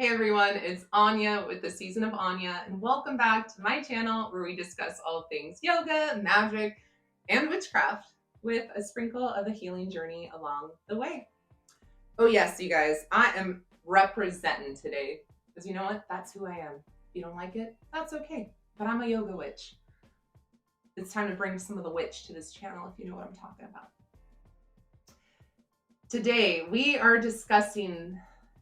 Hey everyone, it's Anya with the Season of Anya, and welcome back to my channel where we discuss all things yoga, magic, and witchcraft with a sprinkle of a healing journey along the way. Oh yes, you guys, I am representing today, because you know what? That's who I am. If you don't like it, that's okay, but I'm a yoga witch. It's time to bring some of the witch to this channel, if you know what I'm talking about. Today, we are discussing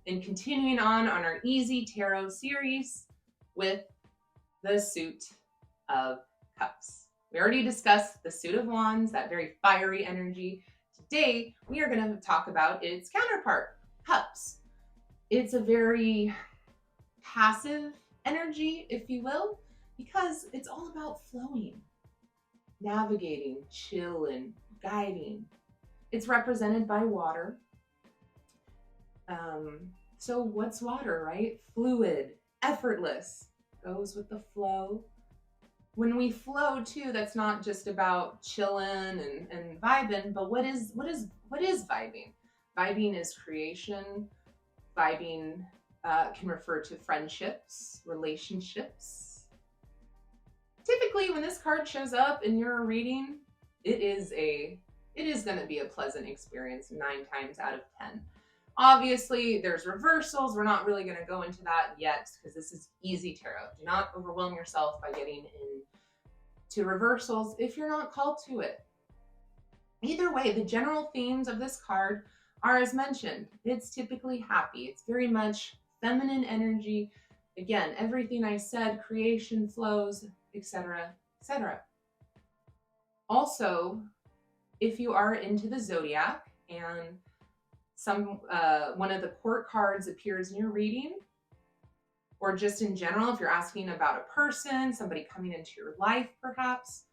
and continuing on our Easy Tarot series with the Suit of Cups. We already discussed the Suit of Wands, that very fiery energy. Today, we are going to talk about its counterpart, Cups. It's a very passive energy, if you will, because it's all about flowing, navigating, chilling, guiding. It's represented by water. So what's water, right? Fluid, effortless, goes with the flow. When we flow too, that's not just about chilling and vibing, but what is vibing? Vibing is creation. Vibing can refer to friendships, relationships. Typically, when this card shows up in your reading, it is going to be a pleasant experience 9 times out of 10. Obviously, there's reversals. We're not really going to go into that yet because this is easy tarot. Do not overwhelm yourself by getting into reversals if you're not called to it. Either way, the general themes of this card are as mentioned. It's typically happy. It's very much feminine energy. Again, everything I said, creation, flows, etc., etc. Also, if you are into the zodiac and one of the court cards appears in your reading, or just in general, if you're asking about a person, somebody coming into your life, perhaps,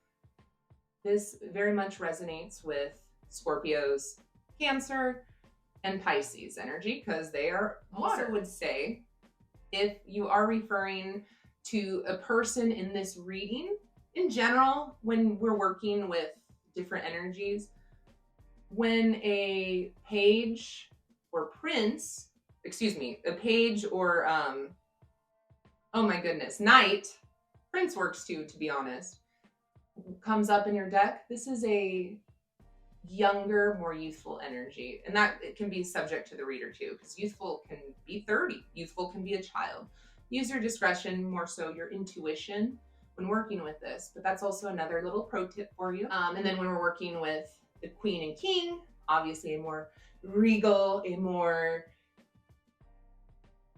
this very much resonates with Scorpios, Cancer, and Pisces energy because they are water. Also would say, if you are referring to a person in this reading, in general, when we're working with different energies, when a page or prince, a page or, oh my goodness, knight, prince works too, to be honest, comes up in your deck, this is a younger, more youthful energy. And that it can be subject to the reader too, because youthful can be 30, youthful can be a child. Use your discretion, more so your intuition when working with this. But that's also another little pro tip for you. And then when we're working with the queen and king, obviously a more regal, a more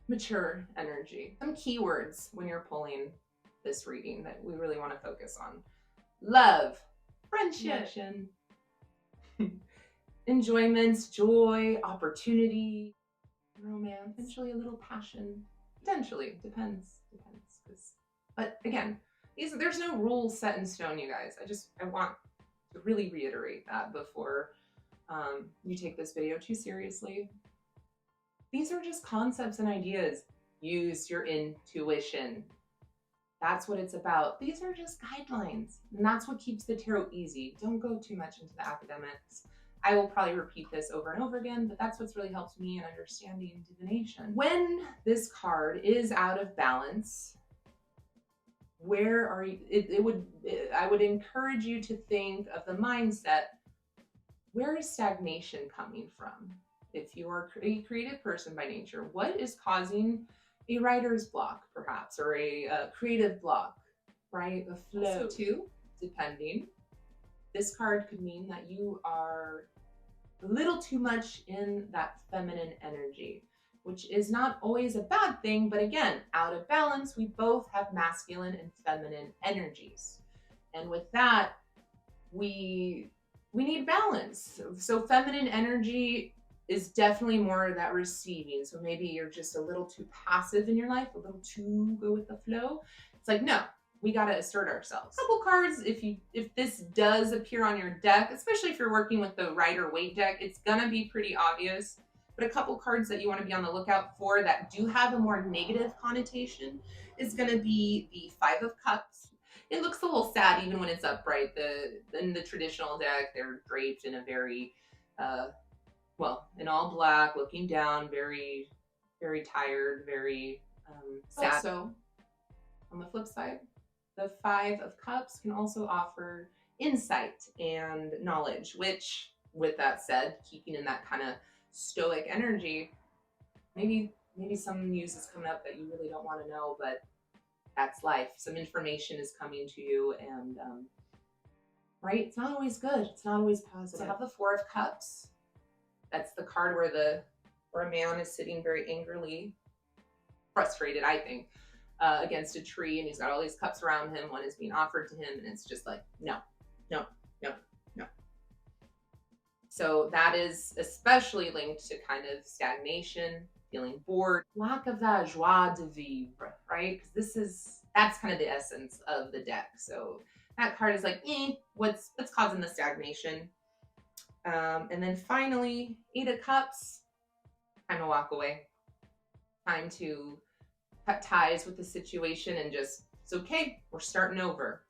mature energy. Some keywords when you're pulling this reading that we really want to focus on: love, friendship, enjoyments, joy, opportunity, romance, potentially a little passion. Potentially, depends. But again, there's no rules set in stone, you guys. I want to really reiterate that before you take this video too seriously. These are just concepts and ideas. Use your intuition. That's what it's about. These are just guidelines, and that's what keeps the tarot easy. Don't go too much into the academics. I will probably repeat this over and over again, but that's what's really helped me in understanding divination. When this card is out of balance, where are you? I would encourage you to think of the mindset, where is stagnation coming from? If you are a creative person by nature, what is causing a writer's block, perhaps, or a creative block, right? A flow too, depending. This card could mean that you are a little too much in that feminine energy, which is not always a bad thing, but again, out of balance, we both have masculine and feminine energies. And with that, we need balance. So feminine energy is definitely more that receiving. So maybe you're just a little too passive in your life, a little too go with the flow. It's like, no, we got to assert ourselves. A couple cards, if this does appear on your deck, especially if you're working with the Rider-Waite deck, it's gonna be pretty obvious. But a couple cards that you want to be on the lookout for that do have a more negative connotation is going to be the Five of Cups. It looks a little sad even when it's upright. In the traditional deck, they're draped in a very, in all black, looking down, very very tired, very sad. Also, on the flip side, the Five of Cups can also offer insight and knowledge, which, with that said, keeping in that kind of stoic energy, maybe some news is coming up that you really don't want to know, but that's life. Some information is coming to you, and right, it's not always good. It's not always positive. So I have the Four of Cups. That's the card where a man is sitting very angrily, frustrated, I think, against a tree, and he's got all these cups around him. One is being offered to him, and it's just like, no, no, no, no. So that is especially linked to kind of stagnation, feeling bored, lack of that joie de vivre, right? Because that's kind of the essence of the deck. So that card is like, what's causing the stagnation? And then finally, Eight of Cups, time to walk away. Time to cut ties with the situation and just, it's okay, we're starting over.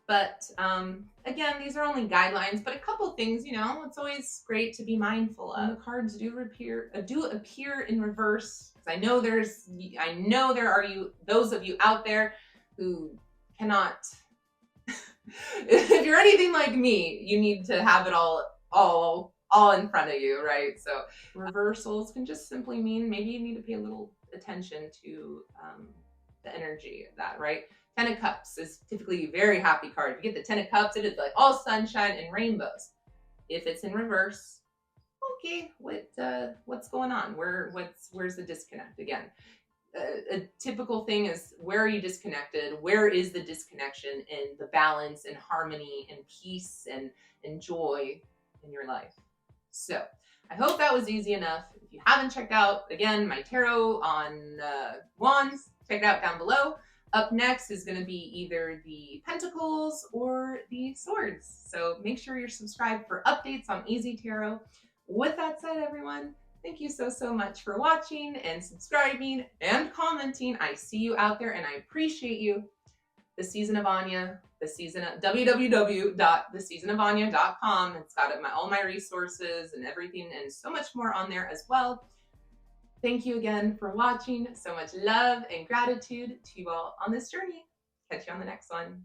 But again, these are only guidelines, but a couple things, it's always great to be mindful of. The cards do appear in reverse, because I know there are those of you out there who cannot, if you're anything like me, you need to have it all in front of you, right? So reversals can just simply mean maybe you need to pay a little attention to the energy of that, right? Ten of Cups is typically a very happy card. If you get the Ten of Cups, it is like all sunshine and rainbows. If it's in reverse, okay, what's going on? Where's the disconnect? Again, a typical thing is, where are you disconnected? Where is the disconnection in the balance and harmony and peace and joy in your life? So I hope that was easy enough. If you haven't checked out, again, my tarot on wands, check it out down below. Up next is going to be either the Pentacles or the Swords. So make sure you're subscribed for updates on Easy Tarot. With that said, everyone, thank you so much for watching and subscribing and commenting. I see you out there and I appreciate you. The Season of Anya, www.theseasonofanya.com. It's got all my resources and everything and so much more on there as well. Thank you again for watching. So much love and gratitude to you all on this journey. Catch you on the next one.